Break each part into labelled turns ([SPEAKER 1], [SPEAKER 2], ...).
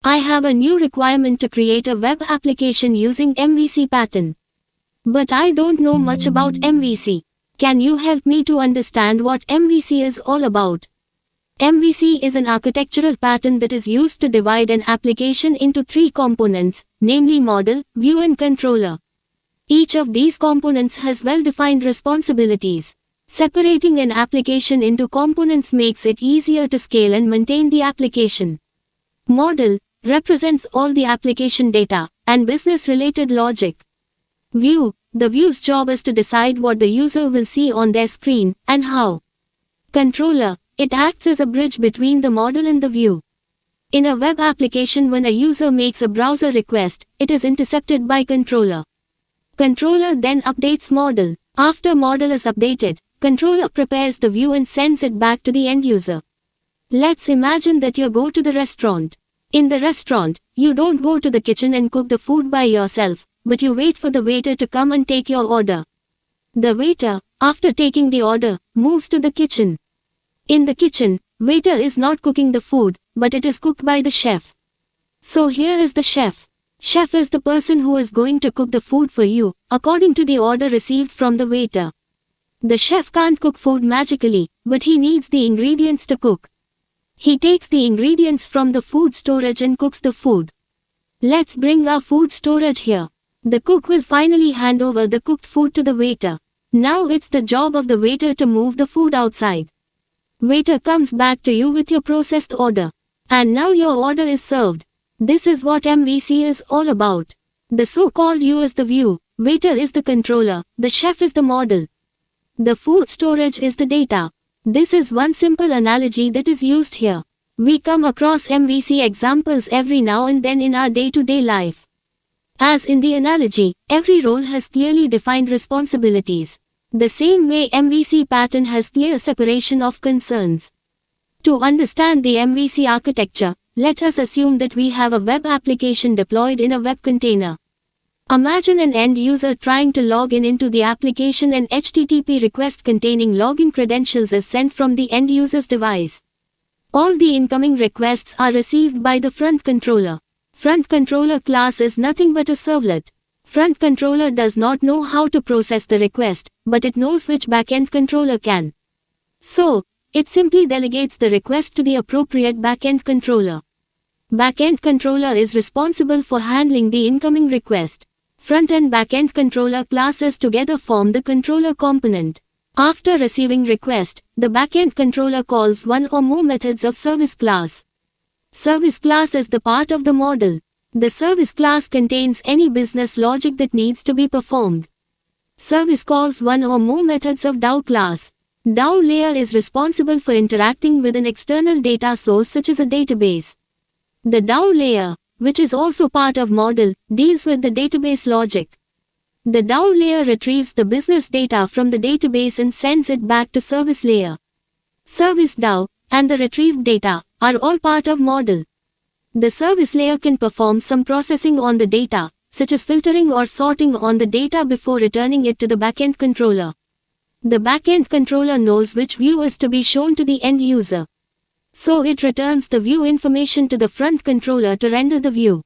[SPEAKER 1] I have a new requirement to create a web application using MVC pattern. But I don't know much about MVC. Can you help me to understand what MVC is all about? MVC is an architectural pattern that is used to divide an application into three components, namely model, view and controller. Each of these components has well-defined responsibilities. Separating an application into components makes it easier to scale and maintain the application. Model represents all the application data and business-related logic. View, the view's job is to decide what the user will see on their screen and how. Controller, it acts as a bridge between the model and the view. In a web application, when a user makes a browser request, it is intercepted by controller. Controller then updates model. After model is updated, controller prepares the view and sends it back to the end user. Let's imagine that you go to the restaurant. In the restaurant, you don't go to the kitchen and cook the food by yourself, but you wait for the waiter to come and take your order. The waiter, after taking the order, moves to the kitchen. In the kitchen, waiter is not cooking the food, but it is cooked by the chef. So here is the chef. Chef is the person who is going to cook the food for you, according to the order received from the waiter. The chef can't cook food magically, but he needs the ingredients to cook. He takes the ingredients from the food storage and cooks the food. Let's bring our food storage here. The cook will finally hand over the cooked food to the waiter. Now it's the job of the waiter to move the food outside. Waiter comes back to you with your processed order. And now your order is served. This is what MVC is all about. The so-called you is the view, waiter is the controller, the chef is the model. The food storage is the data. This is one simple analogy that is used here. We come across MVC examples every now and then in our day-to-day life. As in the analogy, every role has clearly defined responsibilities. The same way MVC pattern has clear separation of concerns. To understand the MVC architecture, let us assume that we have a web application deployed in a web container. Imagine an end user trying to log in into the application and HTTP request containing login credentials is sent from the end user's device. All the incoming requests are received by the front controller. Front controller class is nothing but a servlet. Front controller does not know how to process the request, but it knows which backend controller can. So, it simply delegates the request to the appropriate backend controller. Backend controller is responsible for handling the incoming request. Front and backend controller classes together form the controller component. After receiving request, the backend controller calls one or more methods of service class. Service class is the part of the model. The service class contains any business logic that needs to be performed. Service calls one or more methods of DAO class. DAO layer is responsible for interacting with an external data source such as a database. The DAO layer, which is also part of model, deals with the database logic. The DAO layer retrieves the business data from the database and sends it back to service layer. Service DAO and the retrieved data are all part of model. The service layer can perform some processing on the data, such as filtering or sorting on the data before returning it to the backend controller. The backend controller knows which view is to be shown to the end user. So it returns the view information to the front controller to render the view.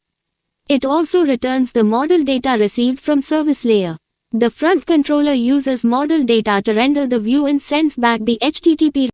[SPEAKER 1] It also returns the model data received from service layer. The front controller uses model data to render the view and sends back the HTTP